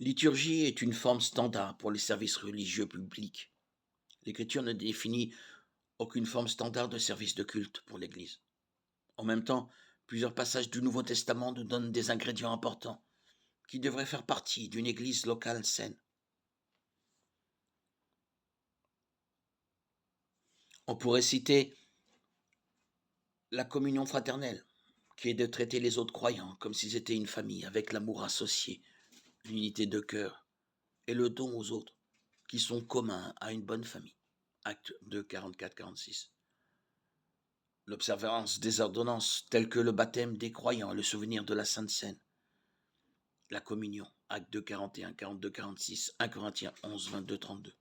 Liturgie est une forme standard pour les services religieux publics. L'Écriture ne définit aucune forme standard de service de culte pour l'Église. En même temps, plusieurs passages du Nouveau Testament nous donnent des ingrédients importants qui devraient faire partie d'une Église locale saine. On pourrait citer la communion fraternelle, qui est de traiter les autres croyants comme s'ils étaient une famille, avec l'amour associé, l'unité de cœur et le don aux autres, qui sont communs à une bonne famille. Acte 2, 44-46. L'observance des ordonnances telles que le baptême des croyants, le souvenir de la Sainte Seine, la communion, acte 2, 41, 42, 46, 1 Corinthiens 11, 22, 32.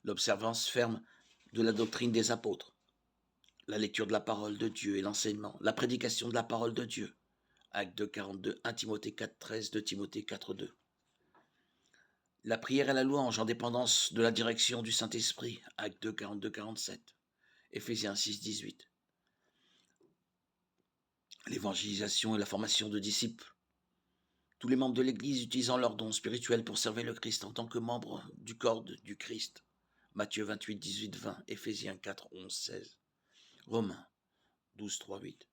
L'observance ferme de la doctrine des apôtres, la lecture de la parole de Dieu et l'enseignement, la prédication de la parole de Dieu, acte 2, 42, 1 Timothée 4, 13, 2 Timothée 4, 2. La prière et la louange en dépendance de la direction du Saint-Esprit, acte 2, 42, 47, Éphésiens 6, 18. L'évangélisation et la formation de disciples, tous les membres de l'Église utilisant leurs dons spirituels pour servir le Christ en tant que membres du corps du Christ. Matthieu 28, 18, 20, Éphésiens 4, 11, 16, Romains 12, 3, 8.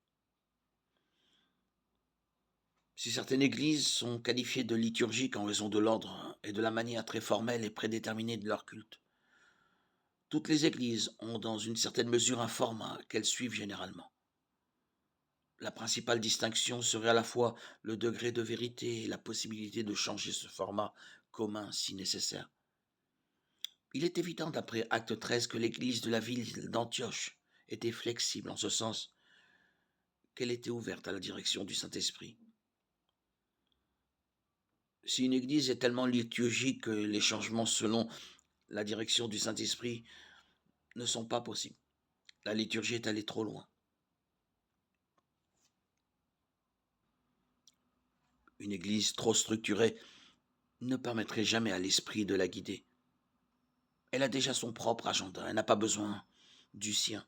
Si certaines églises sont qualifiées de liturgiques en raison de l'ordre et de la manière très formelle et prédéterminée de leur culte, toutes les églises ont dans une certaine mesure un format qu'elles suivent généralement. La principale distinction serait à la fois le degré de vérité et la possibilité de changer ce format commun si nécessaire. Il est évident d'après Acte 13 que l'église de la ville d'Antioche était flexible en ce sens qu'elle était ouverte à la direction du Saint-Esprit. Si une église est tellement liturgique que les changements selon la direction du Saint-Esprit ne sont pas possibles, la liturgie est allée trop loin. Une église trop structurée ne permettrait jamais à l'esprit de la guider. Elle a déjà son propre agenda, elle n'a pas besoin du sien.